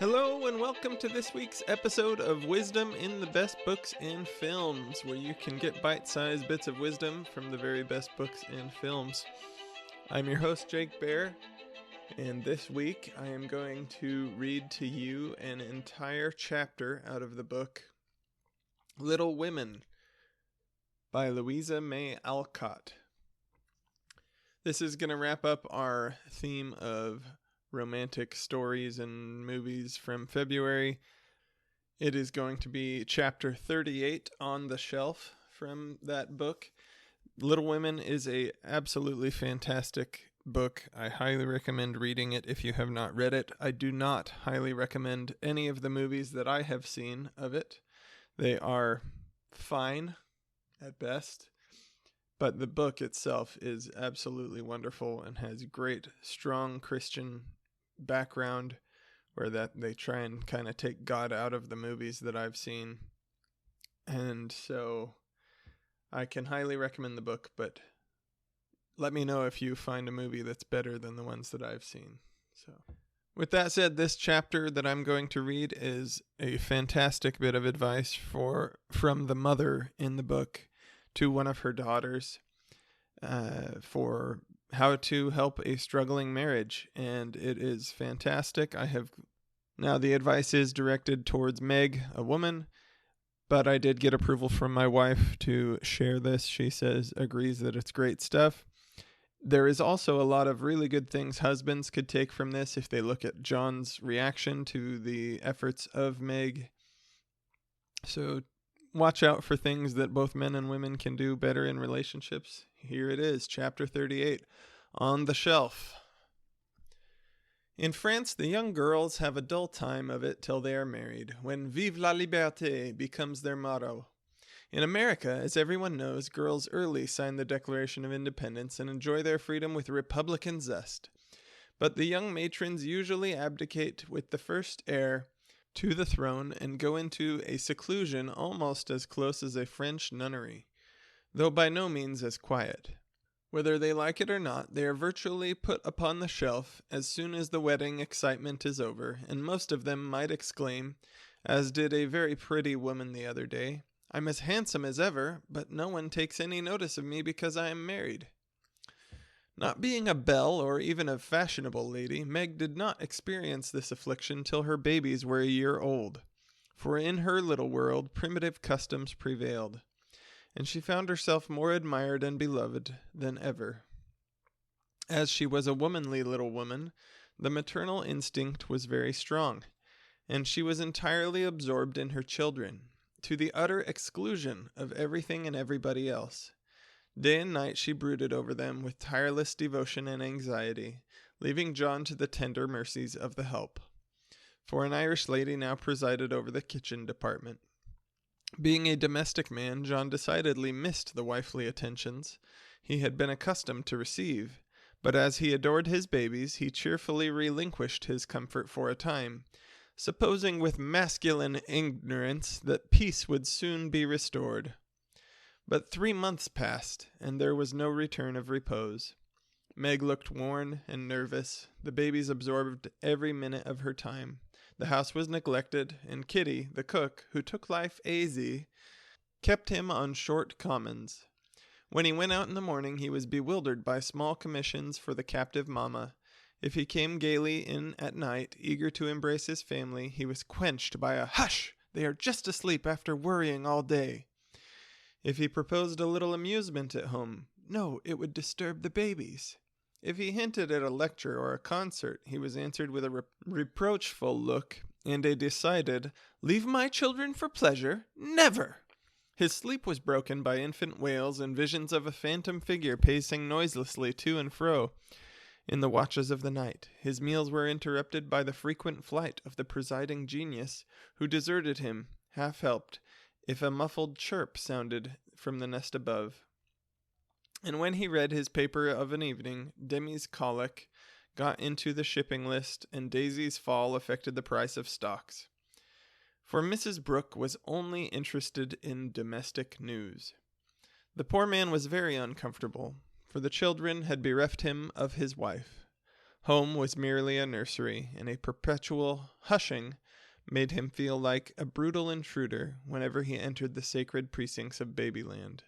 Hello and welcome to this week's episode of Wisdom in the Best Books and Films, where you can get bite-sized bits of wisdom from the very best books and films. I'm your host, Jake Bear, and this week I am going to read to you an entire chapter out of the book Little Women by Louisa May Alcott. This is going to wrap up our theme of romantic stories and movies from February. It is going to be chapter 38 on the shelf from that book. Little Women is a absolutely fantastic book. I highly recommend reading it if you have not read it. I do not highly recommend any of the movies that I have seen of it. They are fine at best, but the book itself is absolutely wonderful and has great, strong Christian background where that they try and kind of take God out of the movies that I've seen. And so I can highly recommend the book, but let me know if you find a movie that's better than the ones that I've seen. So with that said, this chapter that I'm going to read is a fantastic bit of advice from the mother in the book to one of her daughters for how to help a struggling marriage, and it is fantastic. Now the advice is directed towards Meg, a woman, but I did get approval from my wife to share this. She agrees that it's great stuff. There is also a lot of really good things husbands could take from this if they look at John's reaction to the efforts of Meg. So watch out for things that both men and women can do better in relationships. Here it is, chapter 38, On the Shelf. In France, the young girls have a dull time of it till they are married, when Vive la liberté becomes their motto. In America, as everyone knows, girls early sign the Declaration of Independence and enjoy their freedom with Republican zest. But the young matrons usually abdicate with the first heir to the throne and go into a seclusion almost as close as a French nunnery, though by no means as quiet. Whether they like it or not, they are virtually put upon the shelf as soon as the wedding excitement is over, and most of them might exclaim, as did a very pretty woman the other day, "I'm as handsome as ever, but no one takes any notice of me because I am married." Not being a belle or even a fashionable lady, Meg did not experience this affliction till her babies were a year old, for in her little world primitive customs prevailed, and she found herself more admired and beloved than ever. As she was a womanly little woman, the maternal instinct was very strong, and she was entirely absorbed in her children, to the utter exclusion of everything and everybody else. Day and night she brooded over them with tireless devotion and anxiety, leaving John to the tender mercies of the help. For an Irish lady now presided over the kitchen department. Being a domestic man, John decidedly missed the wifely attentions he had been accustomed to receive, but as he adored his babies, he cheerfully relinquished his comfort for a time, supposing with masculine ignorance that peace would soon be restored. But 3 months passed, and there was no return of repose. Meg looked worn and nervous. The babies absorbed every minute of her time. The house was neglected, and Kitty, the cook, who took life easy, kept him on short commons. When he went out in the morning, he was bewildered by small commissions for the captive mamma. If he came gaily in at night, eager to embrace his family, he was quenched by a "Hush! They are just asleep after worrying all day." If he proposed a little amusement at home, no, it would disturb the babies. If he hinted at a lecture or a concert, he was answered with a reproachful look and a decided, "Leave my children for pleasure? Never!" His sleep was broken by infant wails and visions of a phantom figure pacing noiselessly to and fro in the watches of the night. His meals were interrupted by the frequent flight of the presiding genius, who deserted him, half-helped, if a muffled chirp sounded from the nest above. And when he read his paper of an evening, Demi's colic got into the shipping list, and Daisy's fall affected the price of stocks. For Mrs. Brooke was only interested in domestic news. The poor man was very uncomfortable, for the children had bereft him of his wife. Home was merely a nursery, and a perpetual hushing made him feel like a brutal intruder whenever he entered the sacred precincts of Babyland.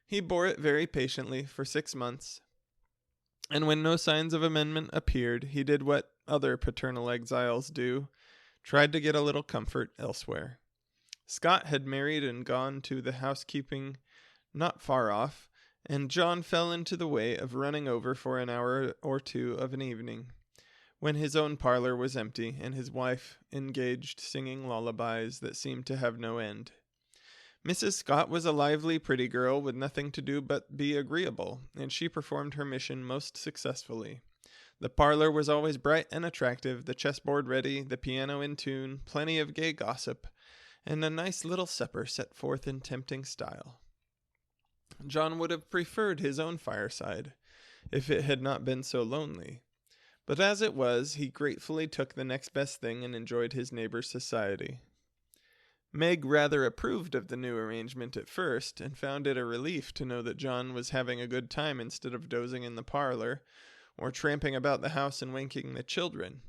He bore it very patiently for 6 months, and when no signs of amendment appeared, he did what other paternal exiles do, tried to get a little comfort elsewhere. Scott had married and gone to the housekeeping not far off, and John fell into the way of running over for an hour or two of an evening, when his own parlor was empty and his wife engaged singing lullabies that seemed to have no end. Mrs. Scott was a lively, pretty girl with nothing to do but be agreeable, and she performed her mission most successfully. The parlor was always bright and attractive, the chessboard ready, the piano in tune, plenty of gay gossip, and a nice little supper set forth in tempting style. John would have preferred his own fireside, if it had not been so lonely. But as it was, he gratefully took the next best thing and enjoyed his neighbor's society. Meg rather approved of the new arrangement at first, and found it a relief to know that John was having a good time instead of dozing in the parlor, or tramping about the house and waking the children.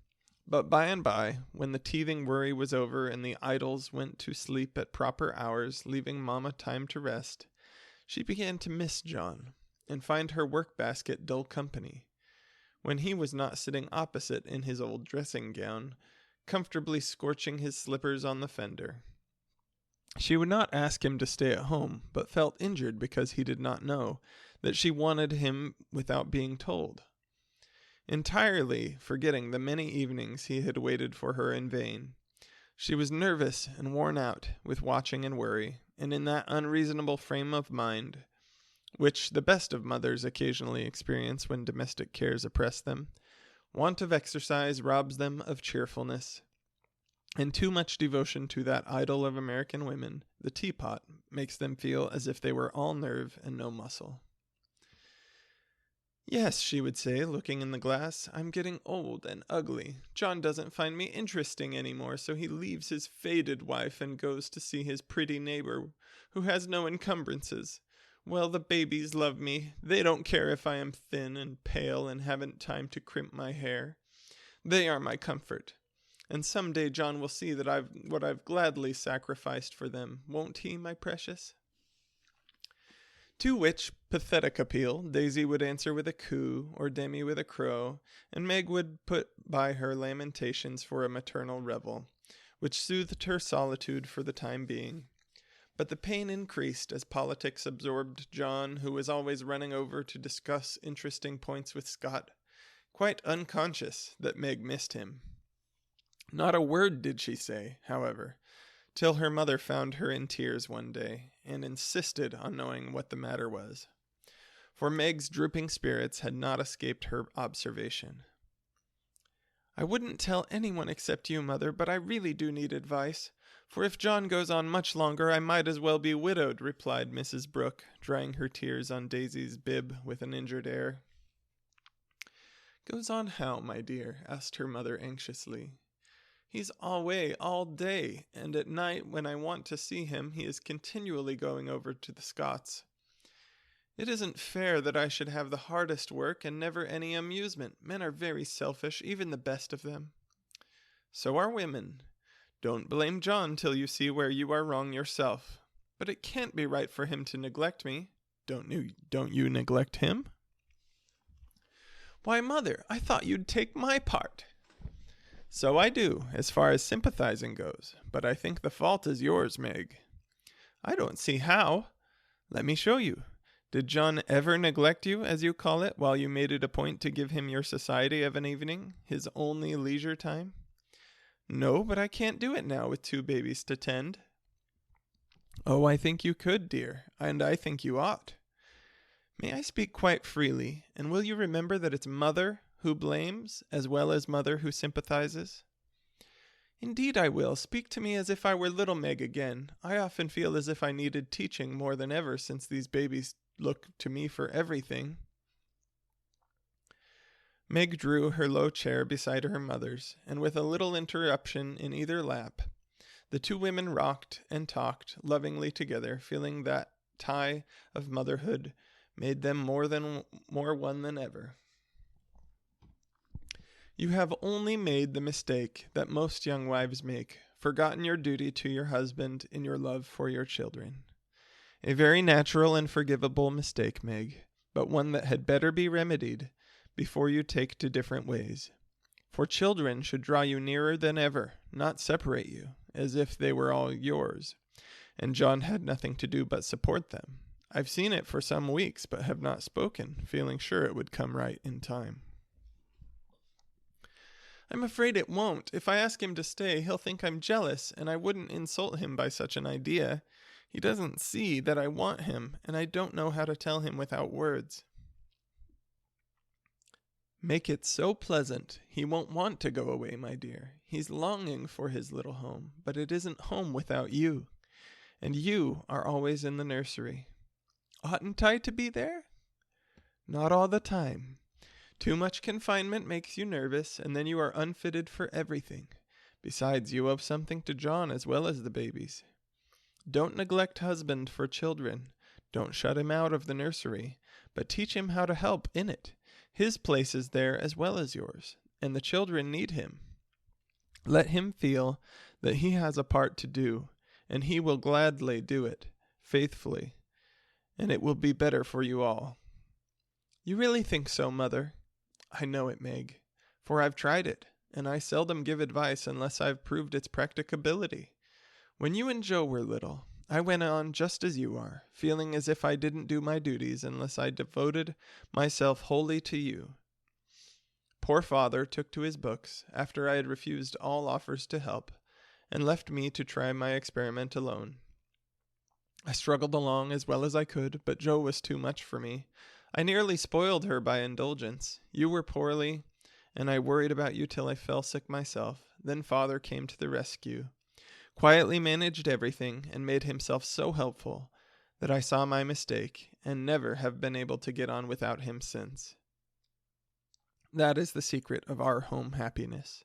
But by and by, when the teething worry was over and the idols went to sleep at proper hours, leaving Mama time to rest, she began to miss John, and find her work-basket dull company, when he was not sitting opposite in his old dressing-gown, comfortably scorching his slippers on the fender. She would not ask him to stay at home, but felt injured because he did not know that she wanted him without being told. Entirely forgetting the many evenings he had waited for her in vain, she was nervous and worn out with watching and worry, and in that unreasonable frame of mind, which the best of mothers occasionally experience when domestic cares oppress them, want of exercise robs them of cheerfulness, and too much devotion to that idol of American women, the teapot, makes them feel as if they were all nerve and no muscle. "Yes," she would say, looking in the glass, "I'm getting old and ugly. John doesn't find me interesting anymore, so he leaves his faded wife and goes to see his pretty neighbor, who has no encumbrances. Well, the babies love me. They don't care if I am thin and pale and haven't time to crimp my hair. They are my comfort. And some day John will see that I've gladly sacrificed for them, won't he, my precious?" To which pathetic appeal Daisy would answer with a coo, or Demi with a crow, and Meg would put by her lamentations for a maternal revel, which soothed her solitude for the time being. But the pain increased as politics absorbed John, who was always running over to discuss interesting points with Scott, quite unconscious that Meg missed him. Not a word did she say, however, till her mother found her in tears one day, and insisted on knowing what the matter was. For Meg's drooping spirits had not escaped her observation. "I wouldn't tell anyone except you, Mother, but I really do need advice, for if John goes on much longer, I might as well be widowed," replied Mrs. Brooke, drying her tears on Daisy's bib with an injured air. "Goes on how, my dear?" asked her mother anxiously. "He's away all day, and at night when I want to see him he is continually going over to the Scots. It isn't fair that I should have the hardest work and never any amusement. Men are very selfish, even the best of them." "So are women. Don't blame John till you see where you are wrong yourself. But it can't be right for him to neglect me. Don't you neglect him?" "Why, Mother, I thought you'd take my part." "So I do, as far as sympathizing goes, but I think the fault is yours, Meg." "I don't see how. Let me show you. Did John ever neglect you, as you call it, while you made it a point to give him your society of an evening, his only leisure time?" "No, but I can't do it now with 2 babies to tend." "Oh, I think you could, dear, and I think you ought. May I speak quite freely, and will you remember that it's Mother who blames, as well as Mother who sympathizes?" "Indeed I will. Speak to me as if I were little Meg again. I often feel as if I needed teaching more than ever since these babies look to me for everything." Meg drew her low chair beside her mother's, and with a little interruption in either lap, the 2 women rocked and talked lovingly together, feeling that tie of motherhood made them more one than ever. You have only made the mistake that most young wives make, forgotten your duty to your husband in your love for your children. A very natural and forgivable mistake, Meg, but one that had better be remedied before you take to different ways. For children should draw you nearer than ever, not separate you, as if they were all yours, and John had nothing to do but support them. I've seen it for some weeks, but have not spoken, feeling sure it would come right in time. I'm afraid it won't. If I ask him to stay, he'll think I'm jealous, and I wouldn't insult him by such an idea. He doesn't see that I want him, and I don't know how to tell him without words. Make it so pleasant. He won't want to go away, my dear. He's longing for his little home, but it isn't home without you. And you are always in the nursery. Oughtn't I to be there? Not all the time. Too much confinement makes you nervous, and then you are unfitted for everything. Besides, you owe something to John as well as the babies. Don't neglect husband for children. Don't shut him out of the nursery, but teach him how to help in it. His place is there as well as yours, and the children need him. Let him feel that he has a part to do, and he will gladly do it, faithfully, and it will be better for you all. You really think so, Mother? I know it, Meg, for I've tried it, and I seldom give advice unless I've proved its practicability. When you and Joe were little, I went on just as you are, feeling as if I didn't do my duties unless I devoted myself wholly to you. Poor father took to his books, after I had refused all offers to help, and left me to try my experiment alone. I struggled along as well as I could, but Joe was too much for me. I nearly spoiled her by indulgence. You were poorly, and I worried about you till I fell sick myself. Then father came to the rescue, quietly managed everything, and made himself so helpful that I saw my mistake, and never have been able to get on without him since. That is the secret of our home happiness.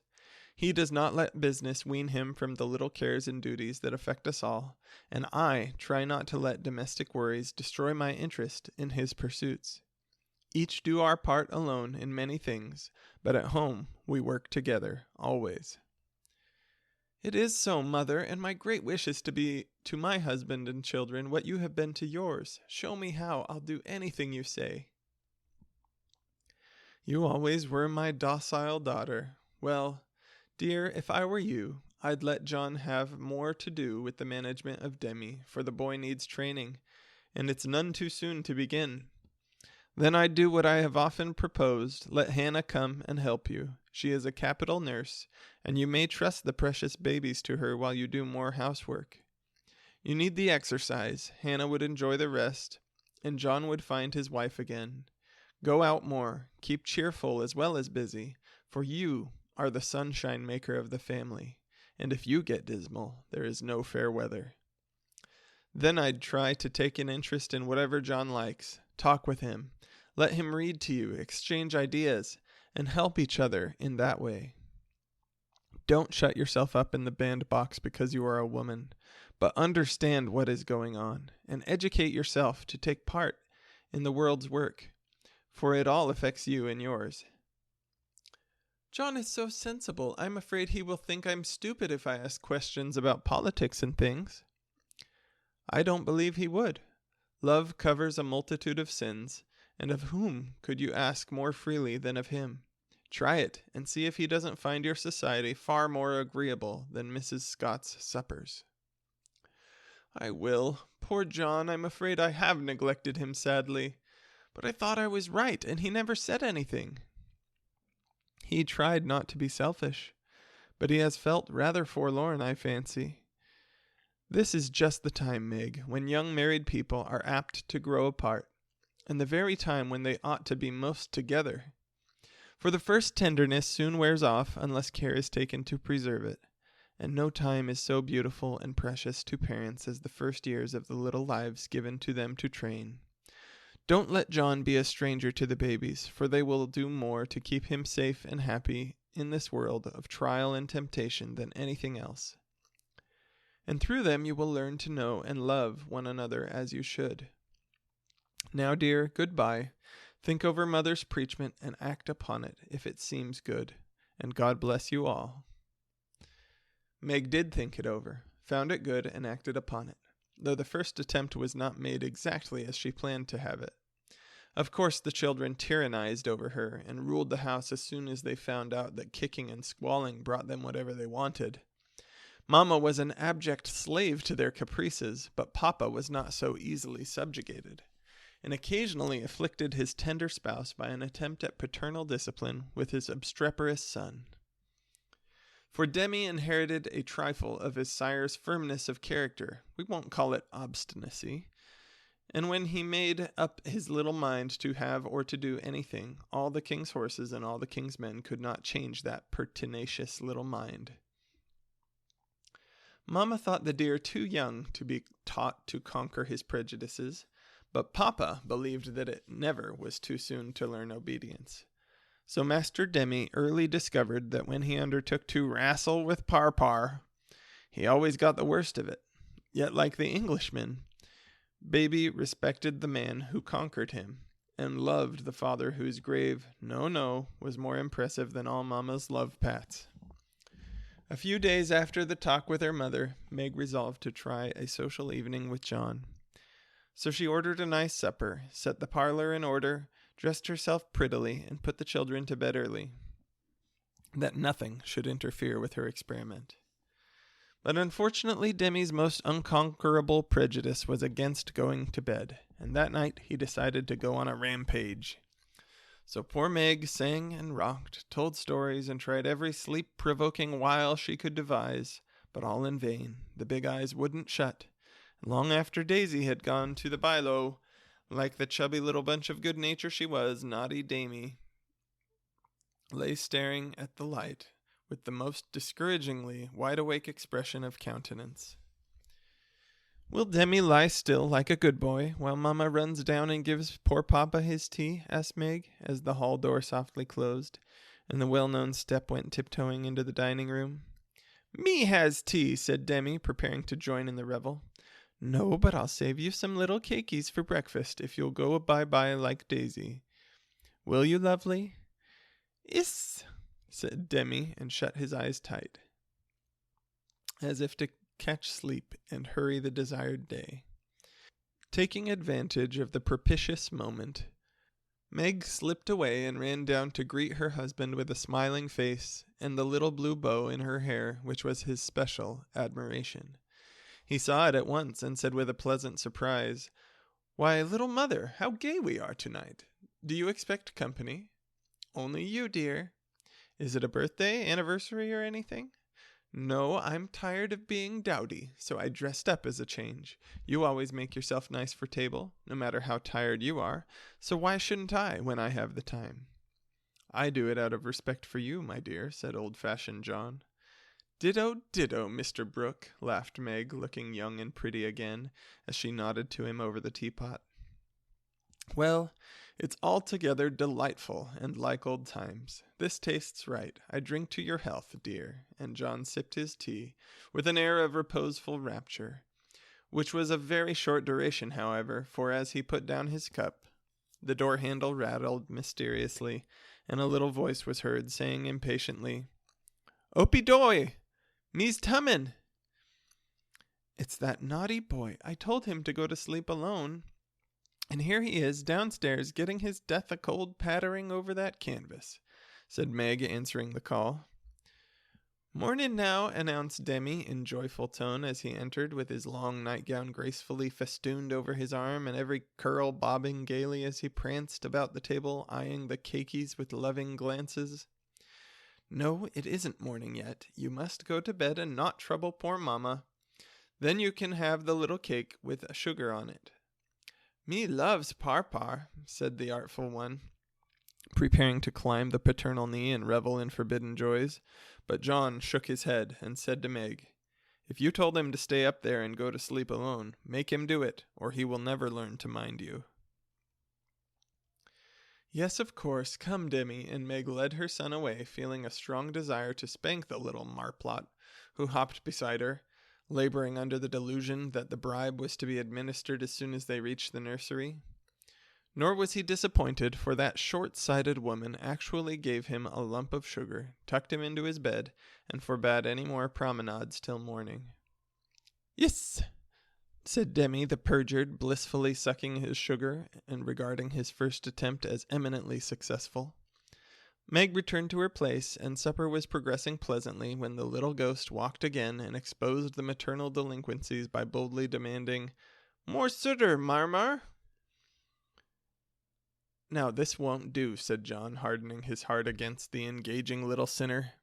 He does not let business wean him from the little cares and duties that affect us all, and I try not to let domestic worries destroy my interest in his pursuits. Each do our part alone in many things, but at home we work together, always. It is so, Mother, and my great wish is to be to my husband and children what you have been to yours. Show me how. I'll do anything you say. You always were my docile daughter. Well, dear, if I were you, I'd let John have more to do with the management of Demi, for the boy needs training, and it's none too soon to begin. Then I'd do what I have often proposed, let Hannah come and help you. She is a capital nurse, and you may trust the precious babies to her while you do more housework. You need the exercise, Hannah would enjoy the rest, and John would find his wife again. Go out more, keep cheerful as well as busy, for you are the sunshine maker of the family, and if you get dismal, there is no fair weather. Then I'd try to take an interest in whatever John likes, talk with him, let him read to you, exchange ideas, and help each other in that way. Don't shut yourself up in the bandbox because you are a woman, but understand what is going on, and educate yourself to take part in the world's work, for it all affects you and yours. John is so sensible, I'm afraid he will think I'm stupid if I ask questions about politics and things. I don't believe he would. Love covers a multitude of sins, and of whom could you ask more freely than of him? Try it, and see if he doesn't find your society far more agreeable than Mrs. Scott's suppers. I will. Poor John, I'm afraid I have neglected him sadly. But I thought I was right, and he never said anything. He tried not to be selfish, but he has felt rather forlorn, I fancy. This is just the time, Meg, when young married people are apt to grow apart, and the very time when they ought to be most together. For the first tenderness soon wears off unless care is taken to preserve it, and no time is so beautiful and precious to parents as the first years of the little lives given to them to train. Don't let John be a stranger to the babies, for they will do more to keep him safe and happy in this world of trial and temptation than anything else. And through them you will learn to know and love one another as you should. Now, dear, goodbye. Think over Mother's preachment and act upon it if it seems good. and God bless you all. Meg did think it over, found it good, and acted upon it, though the first attempt was not made exactly as she planned to have it. Of course, the children tyrannized over her and ruled the house as soon as they found out that kicking and squalling brought them whatever they wanted. Mama was an abject slave to their caprices, but Papa was not so easily subjugated, and occasionally afflicted his tender spouse by an attempt at paternal discipline with his obstreperous son. For Demi inherited a trifle of his sire's firmness of character, we won't call it obstinacy, and when he made up his little mind to have or to do anything, all the king's horses and all the king's men could not change that pertinacious little mind. Mama thought the dear too young to be taught to conquer his prejudices, but Papa believed that it never was too soon to learn obedience. So Master Demi early discovered that when he undertook to wrestle with Parpar, he always got the worst of it. Yet like the Englishman, Baby respected the man who conquered him, and loved the father whose grave no was more impressive than all Mama's love pats. A few days after the talk with her mother, Meg resolved to try a social evening with John. So she ordered a nice supper, set the parlor in order, dressed herself prettily, and put the children to bed early, that nothing should interfere with her experiment. But unfortunately, Demi's most unconquerable prejudice was against going to bed, and that night he decided to go on a rampage. So poor Meg sang and rocked, told stories, and tried every sleep-provoking wile she could devise, but all in vain. The big eyes wouldn't shut. Long after Daisy had gone to the bylow, like the chubby little bunch of good nature she was, naughty Demi lay staring at the light with the most discouragingly wide-awake expression of countenance. "Will Demi lie still like a good boy while Mama runs down and gives poor Papa his tea?" asked Meg, as the hall door softly closed, and the well-known step went tiptoeing into the dining room. "Me has tea," said Demi, preparing to join in the revel. "No, but I'll save you some little cakies for breakfast if you'll go bye-bye like Daisy. Will you, lovely?" "Iss," said Demi, and shut his eyes tight, as if to catch sleep and hurry the desired day. Taking advantage of the propitious moment, Meg slipped away and ran down to greet her husband with a smiling face and the little blue bow in her hair, which was his special admiration. He saw it at once and said with a pleasant surprise, "Why, little mother, how gay we are tonight. Do you expect company?" "Only you, dear." "Is it a birthday, anniversary, or anything?" "No, I'm tired of being dowdy, so I dressed up as a change. You always make yourself nice for table, no matter how tired you are, so why shouldn't I when I have the time?" "I do it out of respect for you, my dear," said old-fashioned John. "Ditto, ditto, Mr. Brooke," laughed Meg, looking young and pretty again, as she nodded to him over the teapot. "Well, it's altogether delightful and like old times. This tastes right. I drink to your health, dear," and John sipped his tea with an air of reposeful rapture, which was of very short duration, however, for as he put down his cup, the door handle rattled mysteriously, and a little voice was heard saying impatiently, "Opie doy! Me's tummin'." "It's that naughty boy. I told him to go to sleep alone, and here he is downstairs getting his death a cold pattering over that canvas," said Meg, answering the call. "Mornin' now," announced Demi in joyful tone as he entered, with his long nightgown gracefully festooned over his arm and every curl bobbing gaily as he pranced about the table, eyeing the cakies with loving glances. "No, it isn't morning yet. You must go to bed and not trouble poor Mama. Then you can have the little cake with sugar on it." "Me loves Parpar," said the artful one, preparing to climb the paternal knee and revel in forbidden joys. But John shook his head and said to Meg, "If you told him to stay up there and go to sleep alone, make him do it, or he will never learn to mind you." "Yes, of course. Come, Demi," and Meg led her son away, feeling a strong desire to spank the little marplot, who hopped beside her, laboring under the delusion that the bribe was to be administered as soon as they reached the nursery. Nor was he disappointed, for that short-sighted woman actually gave him a lump of sugar, tucked him into his bed, and forbade any more promenades till morning. "Yes," said Demi the perjured, blissfully sucking his sugar and regarding his first attempt as eminently successful. Meg returned to her place, and supper was progressing pleasantly when the little ghost walked again and exposed the maternal delinquencies by boldly demanding, "More sugar, Marmar." "Now this won't do," said John, hardening his heart against the engaging little sinner.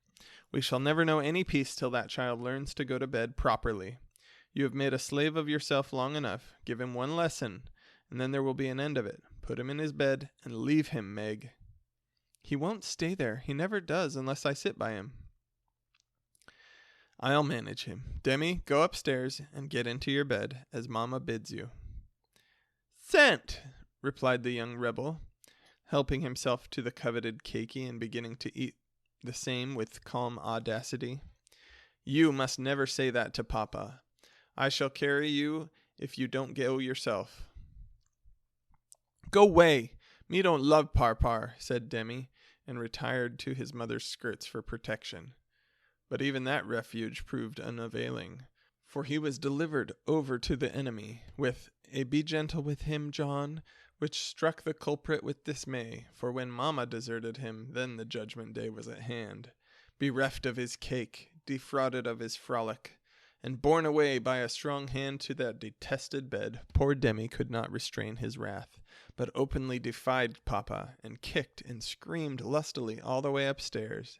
"We shall never know any peace till that child learns to go to bed properly. You have made a slave of yourself long enough. Give him one lesson, and then there will be an end of it. Put him in his bed, and leave him, Meg." "He won't stay there. He never does unless I sit by him." "I'll manage him. Demi, go upstairs and get into your bed, as Mamma bids you." "Sent," replied the young rebel, helping himself to the coveted cakey and beginning to eat the same with calm audacity. "You must never say that to Papa. I shall carry you if you don't go yourself." "Go way. Me don't love Parpar," said Demi, and retired to his mother's skirts for protection. But even that refuge proved unavailing, for he was delivered over to the enemy with a "Be gentle with him, John," which struck the culprit with dismay, for when Mamma deserted him, then the judgment day was at hand. Bereft of his cake, defrauded of his frolic, and borne away by a strong hand to that detested bed, poor Demi could not restrain his wrath, but openly defied Papa, and kicked and screamed lustily all the way upstairs.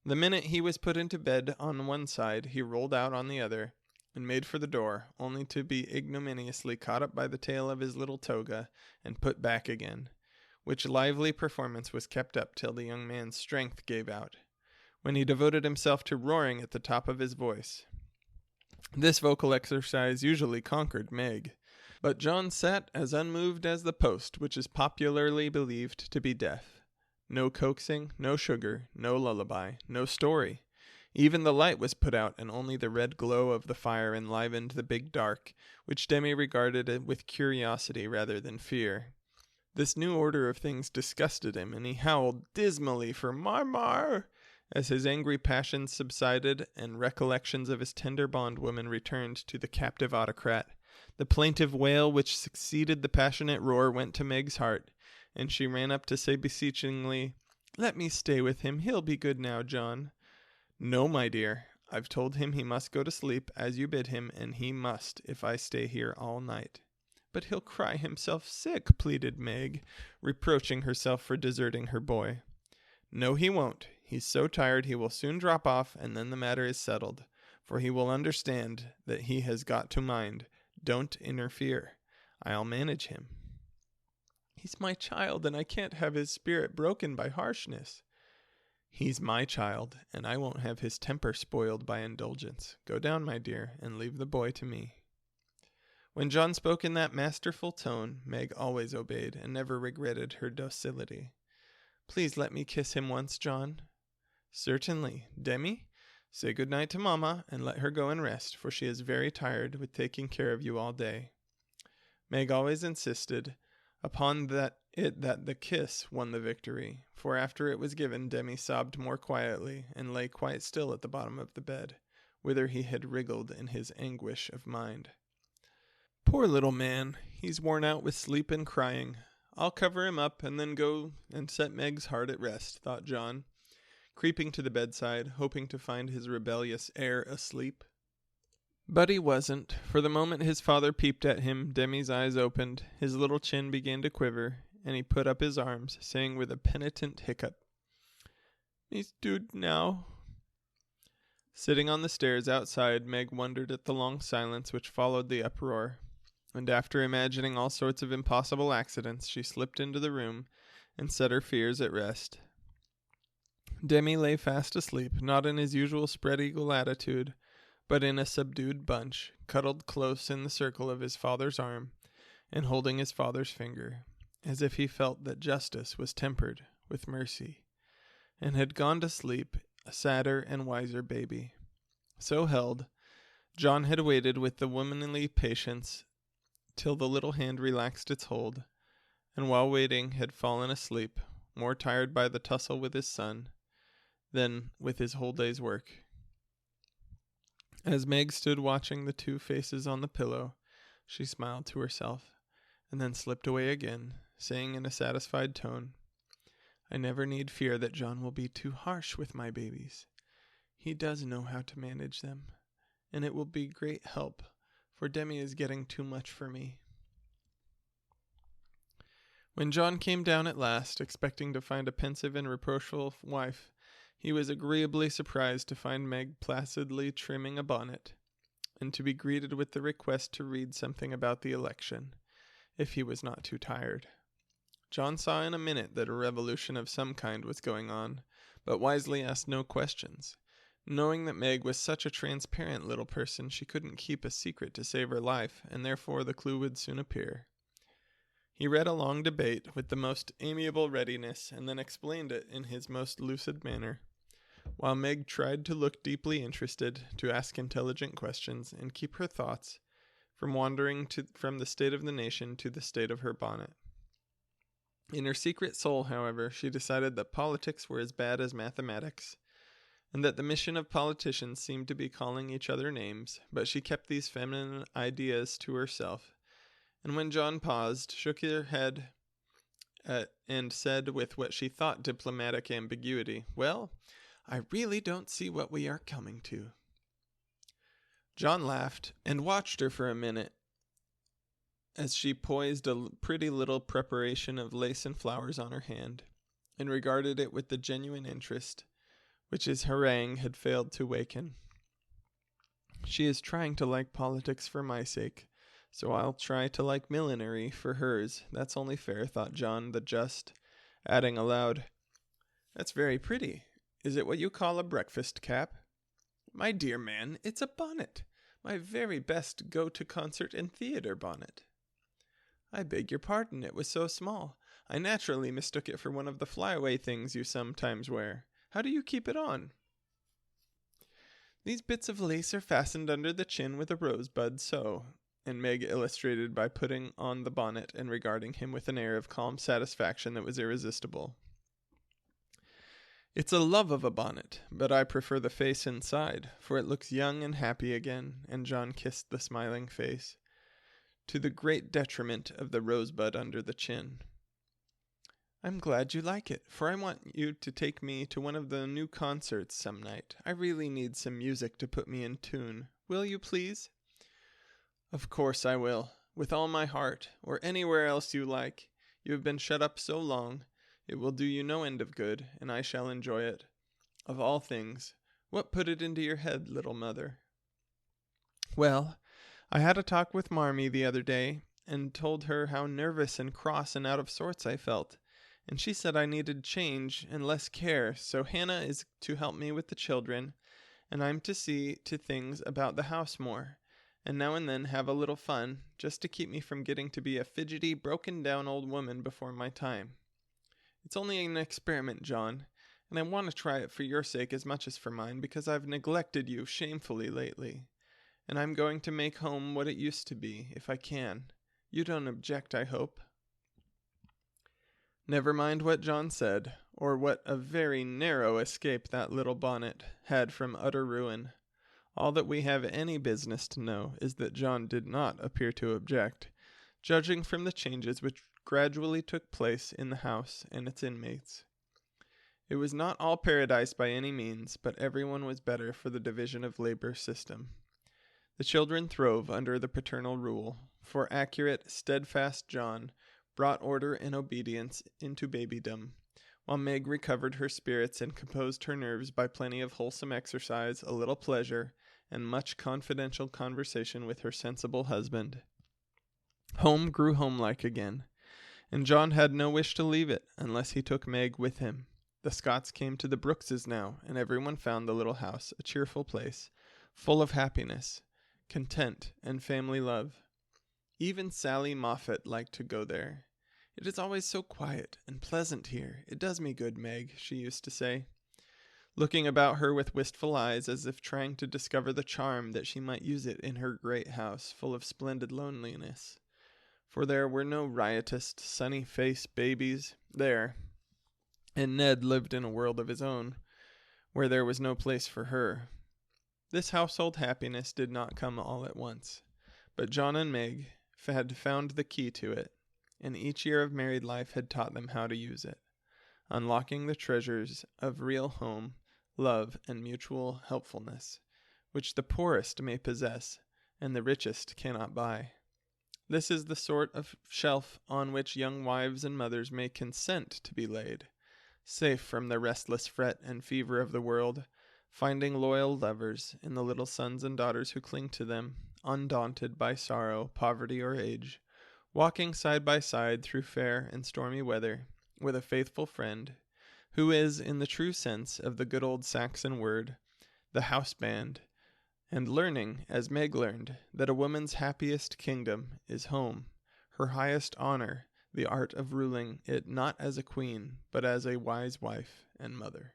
The minute he was put into bed on one side, he rolled out on the other, and made for the door, only to be ignominiously caught up by the tail of his little toga and put back again, which lively performance was kept up till the young man's strength gave out, when he devoted himself to roaring at the top of his voice. This vocal exercise usually conquered Meg, but John sat as unmoved as the post, which is popularly believed to be deaf. No coaxing, no sugar, no lullaby, no story. Even the light was put out, and only the red glow of the fire enlivened the big dark, which Demi regarded with curiosity rather than fear. This new order of things disgusted him, and he howled dismally for Marmar as his angry passions subsided and recollections of his tender bondwoman returned to the captive autocrat. The plaintive wail which succeeded the passionate roar went to Meg's heart, and she ran up to say beseechingly, "Let me stay with him. He'll be good now, John." "No, my dear. I've told him he must go to sleep as you bid him, and he must if I stay here all night." "But he'll cry himself sick," pleaded Meg, reproaching herself for deserting her boy. "No, he won't. He's so tired he will soon drop off, and then the matter is settled, for he will understand that he has got to mind. Don't interfere. I'll manage him." "He's my child, and I can't have his spirit broken by harshness." "He's my child, and I won't have his temper spoiled by indulgence. Go down, my dear, and leave the boy to me." When John spoke in that masterful tone, Meg always obeyed, and never regretted her docility. "Please let me kiss him once, John." "Certainly. Demi, say good night to Mamma, and let her go and rest, for she is very tired with taking care of you all day." Meg always insisted upon that the kiss won the victory, for after it was given, Demi sobbed more quietly, and lay quite still at the bottom of the bed, whither he had wriggled in his anguish of mind. "Poor little man, he's worn out with sleep and crying. I'll cover him up and then go and set Meg's heart at rest," thought John, creeping to the bedside, hoping to find his rebellious heir asleep. But he wasn't, for the moment his father peeped at him, Demi's eyes opened, his little chin began to quiver, and he put up his arms, saying with a penitent hiccup, "He's dood now." Sitting on the stairs outside, Meg wondered at the long silence which followed the uproar, and after imagining all sorts of impossible accidents, she slipped into the room and set her fears at rest. Demi lay fast asleep, not in his usual spread-eagle attitude, but in a subdued bunch, cuddled close in the circle of his father's arm, and holding his father's finger, as if he felt that justice was tempered with mercy, and had gone to sleep a sadder and wiser baby. So held, John had waited with the womanly patience till the little hand relaxed its hold, and while waiting had fallen asleep, more tired by the tussle with his son than with his whole day's work. As Meg stood watching the two faces on the pillow, she smiled to herself, and then slipped away again, saying in a satisfied tone, "I never need fear that John will be too harsh with my babies. He does know how to manage them, and it will be great help, for Demi is getting too much for me." When John came down at last, expecting to find a pensive and reproachful wife, he was agreeably surprised to find Meg placidly trimming a bonnet, and to be greeted with the request to read something about the election, if he was not too tired. John saw in a minute that a revolution of some kind was going on, but wisely asked no questions, knowing that Meg was such a transparent little person she couldn't keep a secret to save her life, and therefore the clue would soon appear. He read a long debate with the most amiable readiness, and then explained it in his most lucid manner, while Meg tried to look deeply interested, to ask intelligent questions, and keep her thoughts from wandering from the state of the nation to the state of her bonnet. In her secret soul, however, she decided that politics were as bad as mathematics, and that the mission of politicians seemed to be calling each other names, but she kept these feminine ideas to herself, and when John paused, shook her head and said with what she thought diplomatic ambiguity, "Well, I really don't see what we are coming to." John laughed and watched her for a minute as she poised a pretty little preparation of lace and flowers on her hand, and regarded it with the genuine interest which his harangue had failed to waken. "She is trying to like politics for my sake, so I'll try to like millinery for hers. That's only fair," thought John the Just, adding aloud, "That's very pretty. Is it what you call a breakfast cap?" "My dear man, it's a bonnet. My very best go-to-concert and theater bonnet." "I beg your pardon, it was so small. I naturally mistook it for one of the flyaway things you sometimes wear. How do you keep it on?" "These bits of lace are fastened under the chin with a rosebud, so," and Meg illustrated by putting on the bonnet and regarding him with an air of calm satisfaction that was irresistible. "It's a love of a bonnet, but I prefer the face inside, for it looks young and happy again," and John kissed the smiling face, to the great detriment of the rosebud under the chin. "I'm glad you like it, for I want you to take me to one of the new concerts some night. I really need some music to put me in tune. Will you, please?" "Of course I will, with all my heart, or anywhere else you like. You have been shut up so long, it will do you no end of good, and I shall enjoy it. Of all things, what put it into your head, little mother?" "Well, I had a talk with Marmee the other day, and told her how nervous and cross and out of sorts I felt, and she said I needed change and less care, so Hannah is to help me with the children, and I'm to see to things about the house more, and now and then have a little fun, just to keep me from getting to be a fidgety, broken-down old woman before my time. It's only an experiment, John, and I want to try it for your sake as much as for mine, because I've neglected you shamefully lately, and I'm going to make home what it used to be, if I can. You don't object, I hope." Never mind what John said, or what a very narrow escape that little bonnet had from utter ruin. All that we have any business to know is that John did not appear to object, judging from the changes which gradually took place in the house and its inmates. It was not all paradise by any means, but everyone was better for the division of labor system. The children throve under the paternal rule, for accurate, steadfast John brought order and obedience into babydom, while Meg recovered her spirits and composed her nerves by plenty of wholesome exercise, a little pleasure, and much confidential conversation with her sensible husband. Home grew homelike again, and John had no wish to leave it, unless he took Meg with him. The Scotts came to the Brookses now, and everyone found the little house a cheerful place, full of happiness, content, and family love. Even Sally Moffat liked to go there. "It is always so quiet and pleasant here. It does me good, Meg," she used to say, looking about her with wistful eyes as if trying to discover the charm that she might use it in her great house full of splendid loneliness. For there were no riotous, sunny-faced babies there, and Ned lived in a world of his own, where there was no place for her. This household happiness did not come all at once, but John and Meg had found the key to it, and each year of married life had taught them how to use it, unlocking the treasures of real home, love, and mutual helpfulness, which the poorest may possess and the richest cannot buy. This is the sort of shelf on which young wives and mothers may consent to be laid, safe from the restless fret and fever of the world, finding loyal lovers in the little sons and daughters who cling to them, undaunted by sorrow, poverty, or age, walking side by side through fair and stormy weather with a faithful friend, who is, in the true sense of the good old Saxon word, the house band, and learning, as Meg learned, that a woman's happiest kingdom is home, her highest honor, the art of ruling it not as a queen, but as a wise wife and mother.